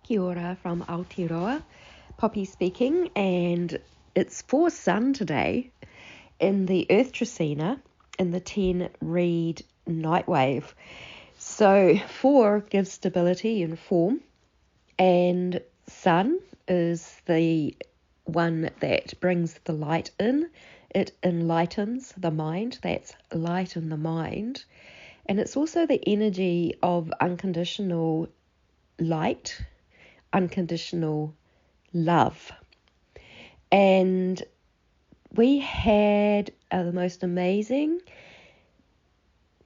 Kia ora from Aotearoa, Poppy speaking, and it's for Sun today in the Earth Tracina in the 10 read NIGHTWAVE. So 4 gives stability and form, and Sun is the one that brings the light in. It enlightens the mind. That's light in the mind. And it's also the energy of unconditional light, unconditional love. And we had the most amazing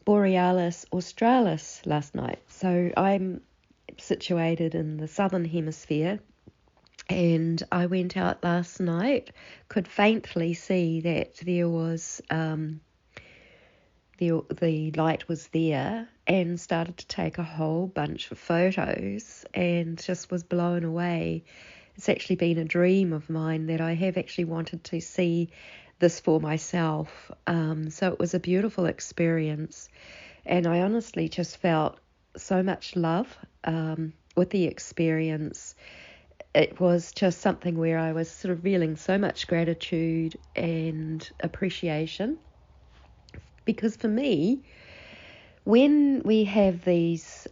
Borealis Australis last night. So I'm situated in the southern hemisphere, and I went out last night, could faintly see that there was the light was there, and started to take a whole bunch of photos and just was blown away. It's actually been a dream of mine that I have actually wanted to see this for myself. So it was a beautiful experience, and I honestly just felt so much love with the experience. It was just something where I was sort of feeling so much gratitude and appreciation. Because for me, when we have these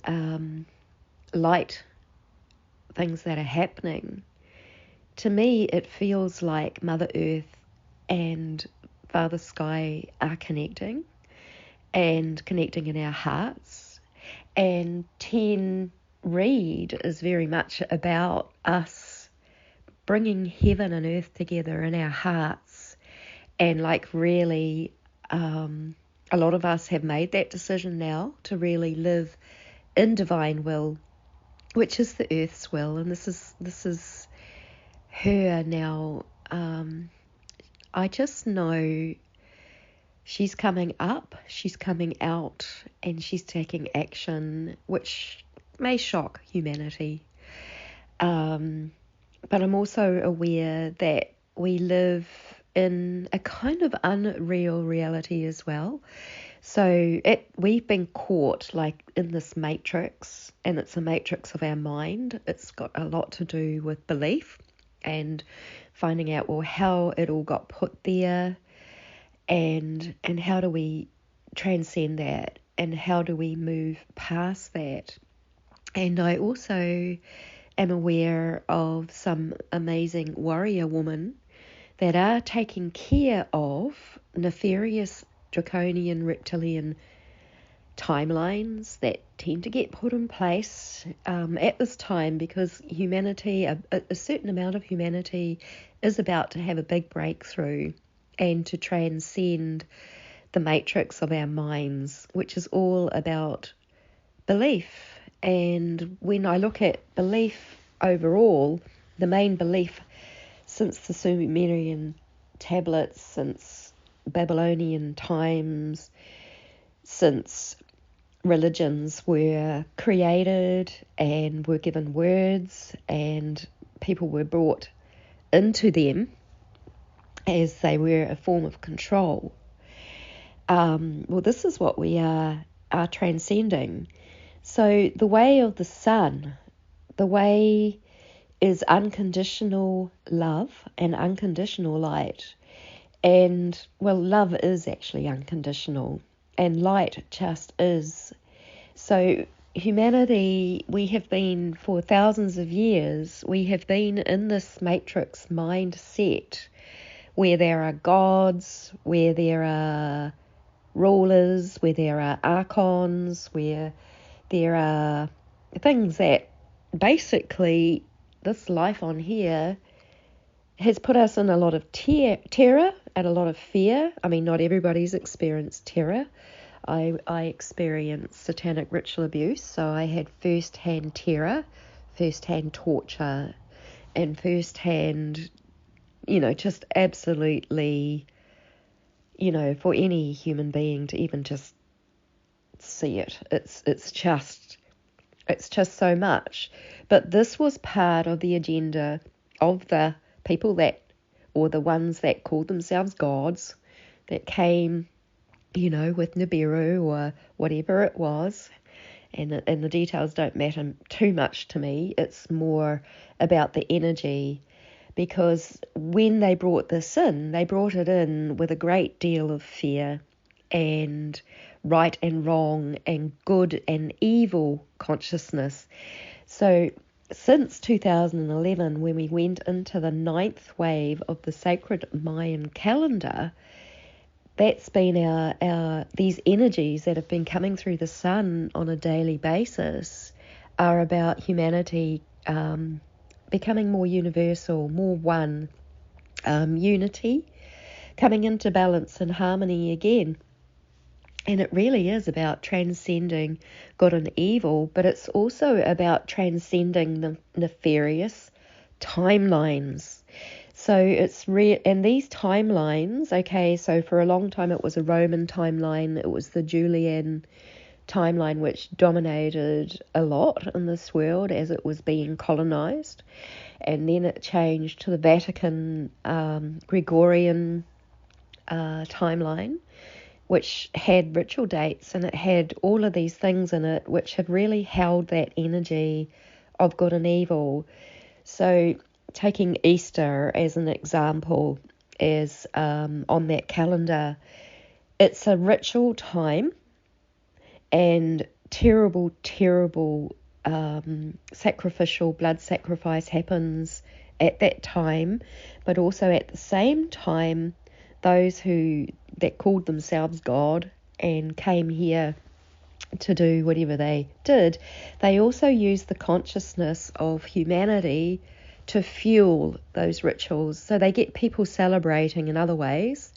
light things that are happening, to me it feels like Mother Earth and Father Sky are connecting in our hearts. And 10 read is very much about us bringing heaven and earth together in our hearts, and like really a lot of us have made that decision now to really live in divine will, which is the earth's will, and this is her now. I just know she's coming up, she's coming out, and she's taking action, which may shock humanity. But I'm also aware that we live in a kind of unreal reality as well. So we've been caught like in this matrix, and it's a matrix of our mind. It's got a lot to do with belief and finding out, well, how it all got put there, and how do we transcend that, and how do we move past that. And I also am aware of some amazing warrior women that are taking care of nefarious, draconian, reptilian timelines that tend to get put in place at this time, because humanity, a certain amount of humanity is about to have a big breakthrough and to transcend the matrix of our minds, which is all about belief. And when I look at belief overall, the main belief since the Sumerian tablets, since Babylonian times, since religions were created and were given words and people were brought into them as they were a form of control. Well, this is what we are transcending. So the way of the sun, the way is unconditional love and unconditional light. And, well, love is actually unconditional, and light just is. So humanity, we have been, for thousands of years, we have been in this matrix mindset where there are gods, where there are rulers, where there are archons, where there are things that basically this life on here has put us in a lot of terror and a lot of fear. I mean, not everybody's experienced terror. I experienced satanic ritual abuse, so I had first-hand terror, first-hand torture, and first-hand, just absolutely, for any human being to even just see it. It's just so much. But this was part of the agenda of the people that, or the ones that called themselves gods, that came, with Nibiru or whatever it was, and the details don't matter too much to me. It's more about the energy, because when they brought this in, they brought it in with a great deal of fear and right and wrong and good and evil consciousness. So since 2011, when we went into the 9th wave of the sacred Mayan calendar, that's been our these energies that have been coming through the sun on a daily basis are about humanity becoming more universal, more one, unity, coming into balance and harmony again. And it really is about transcending good and evil, but it's also about transcending the nefarious timelines. So it's and these timelines, okay, so for a long time it was a Roman timeline, it was the Julian timeline which dominated a lot in this world as it was being colonized, and then it changed to the Vatican Gregorian timeline, which had ritual dates, and it had all of these things in it which had really held that energy of good and evil. So taking Easter as an example, as on that calendar, it's a ritual time, and terrible sacrificial blood sacrifice happens at that time, but also at the same time, those that called themselves God and came here to do whatever they did, they also used the consciousness of humanity to fuel those rituals. So they get people celebrating in other ways,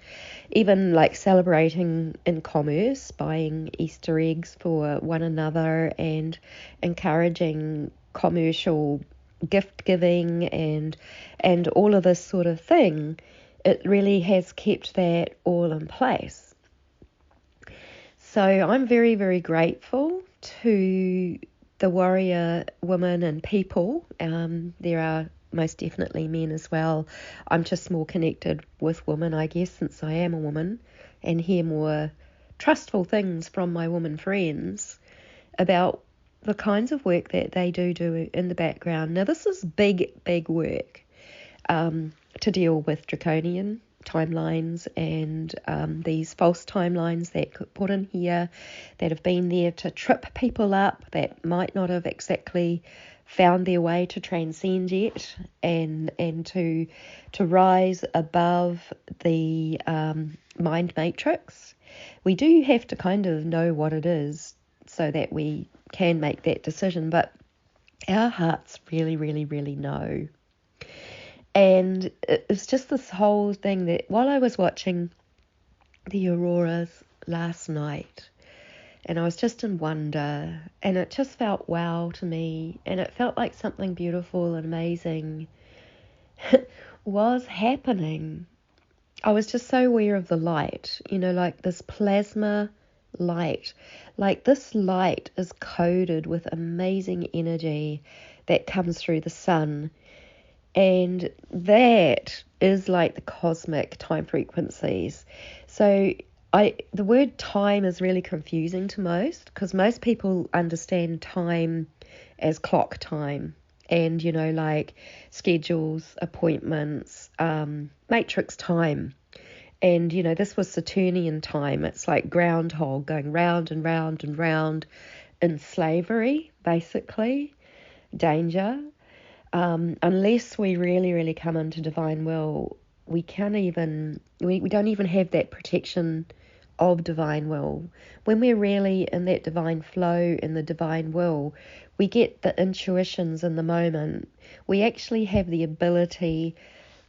even like celebrating in commerce, buying Easter eggs for one another and encouraging commercial gift giving and all of this sort of thing. It really has kept that all in place. So I'm very, very grateful to the warrior women and people. There are most definitely men as well. I'm just more connected with women, I guess, since I am a woman, and hear more trustful things from my woman friends about the kinds of work that they do in the background. Now, this is big work to deal with draconian timelines and these false timelines that got put in here that have been there to trip people up that might not have exactly found their way to transcend yet, and to rise above the mind matrix. We do have to kind of know what it is so that we can make that decision, but our hearts really know. And it's just this whole thing that while I was watching the auroras last night, and I was just in wonder, and it just felt wow to me, and it felt like something beautiful and amazing was happening. I was just so aware of the light, like this plasma light. Like this light is coded with amazing energy that comes through the sun. And that is like the cosmic time frequencies. So the word time is really confusing to most, because most people understand time as clock time and, like schedules, appointments, matrix time. And, this was Saturnian time. It's like groundhog going round and round and round in slavery, basically, danger. Unless we really come into divine will, we don't even have that protection of divine will. When we're really in that divine flow, in the divine will, we get the intuitions in the moment. We actually have the ability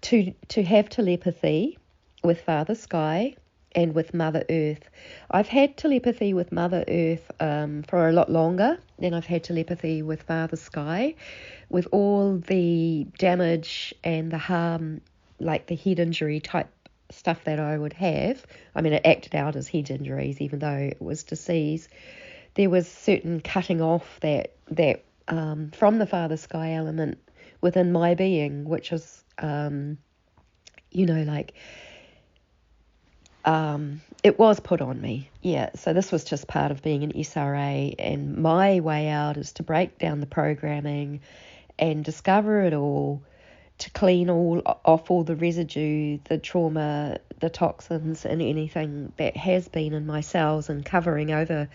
to have telepathy with Father Sky and with Mother Earth. I've had telepathy with Mother Earth for a lot longer than I've had telepathy with Father Sky, with all the damage and the harm, like the head injury type stuff that I would have. I mean, it acted out as head injuries, even though it was disease. There was certain cutting off that from the Father Sky element within my being, which was, like it was put on me. Yeah, so this was just part of being an SRA, and my way out is to break down the programming and discover it all, to clean off all the residue, the trauma, the toxins, and anything that has been in my cells, and covering over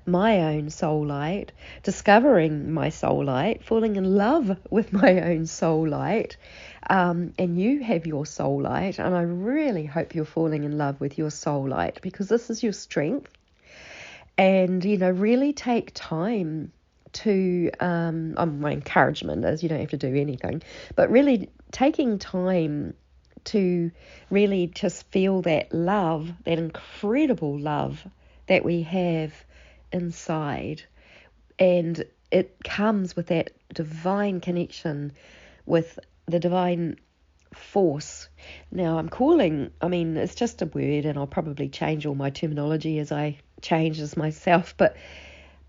my own soul light, discovering my soul light, falling in love with my own soul light. And you have your soul light, and I really hope you're falling in love with your soul light, because this is your strength. And, really take time to, my encouragement is you don't have to do anything, but really taking time to really just feel that love, that incredible love that we have inside. And it comes with that divine connection with the divine force. Now it's just a word, and I'll probably change all my terminology as I change as myself, but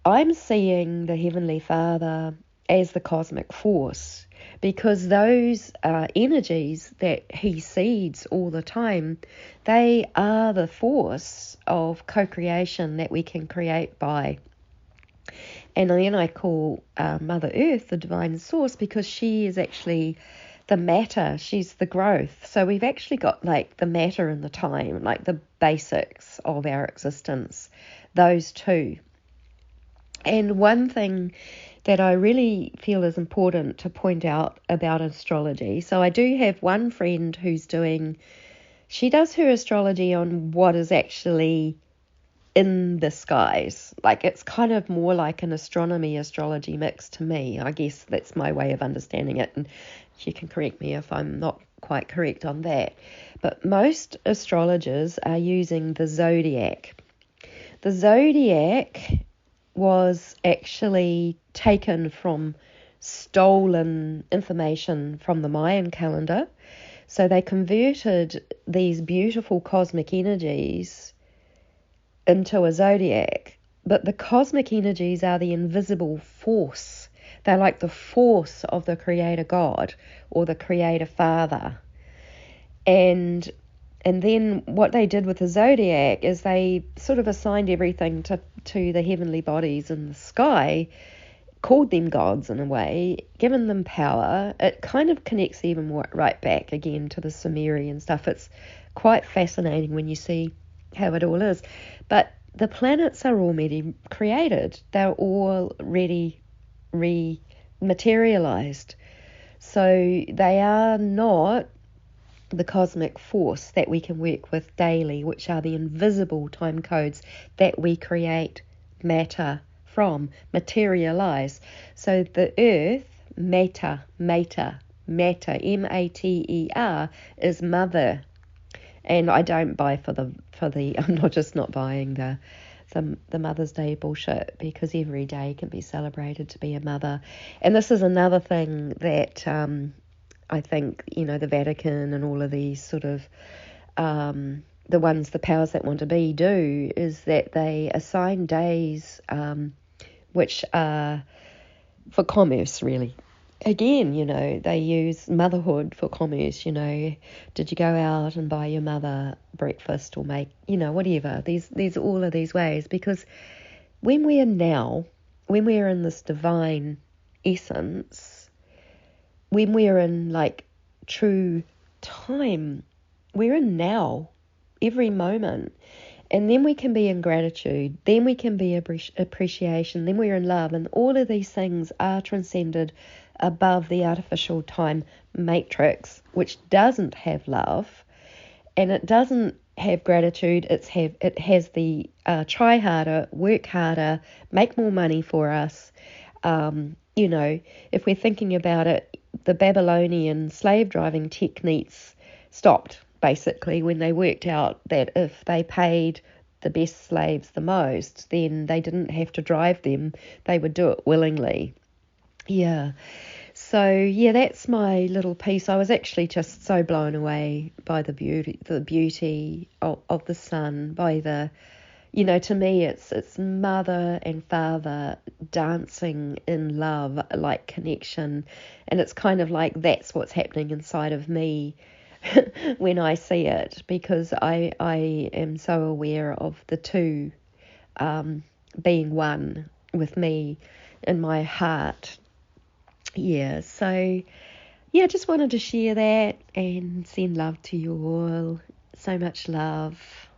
I'm seeing the Heavenly Father as the cosmic force, because those energies that he seeds all the time, they are the force of co-creation that we can create by. And then I call Mother Earth the divine source, because she is actually the matter, she's the growth. So we've actually got like the matter and the time, like the basics of our existence, those two. And one thing that I really feel is important to point out about astrology. So I do have one friend she does her astrology on what is actually in the skies. Like, it's kind of more like an astrology mix to me. I guess that's my way of understanding it, and you can correct me if I'm not quite correct on that. But most astrologers are using the zodiac. The zodiac was actually taken from stolen information from the Mayan calendar. So they converted these beautiful cosmic energies into a zodiac. But the cosmic energies are the invisible force. They're like the force of the Creator God or the Creator Father. And then what they did with the zodiac is they sort of assigned everything to the heavenly bodies in the sky, called them gods in a way, given them power. It kind of connects even more right back again to the Sumerian stuff. It's quite fascinating when you see how it all is. But the planets are already created. They're already materialized. So they are not the cosmic force that we can work with daily, which are the invisible time codes that we create matter from, materialize. So the earth, matter, mater, M-A-T-E-R, is mother. And I don't buy for the I'm not just not buying the Mother's Day bullshit, because every day can be celebrated to be a mother. And this is another thing that I think, the Vatican and all of these sort of the powers that want to be do, is that they assign days which are for commerce, really. Again, they use motherhood for commerce. Did you go out and buy your mother breakfast or make, whatever. There's all of these ways, because when we're in this divine essence, when we're in like true time, we're in now, every moment. And then we can be in gratitude, then we can be appreciation, then we're in love, and all of these things are transcended above the artificial time matrix, which doesn't have love, and it doesn't have gratitude. It has the try harder, work harder, make more money for us. If we're thinking about it, the Babylonian slave driving techniques stopped basically when they worked out that if they paid the best slaves the most, then they didn't have to drive them. They would do it willingly. Yeah. So, that's my little piece. I was actually just so blown away by the beauty of the sun, by the, to me it's mother and father dancing in love, like connection. And it's kind of like that's what's happening inside of me when I see it, because I am so aware of the two being one with me in my heart. Yeah, so yeah, just wanted to share that and send love to you all. So much love.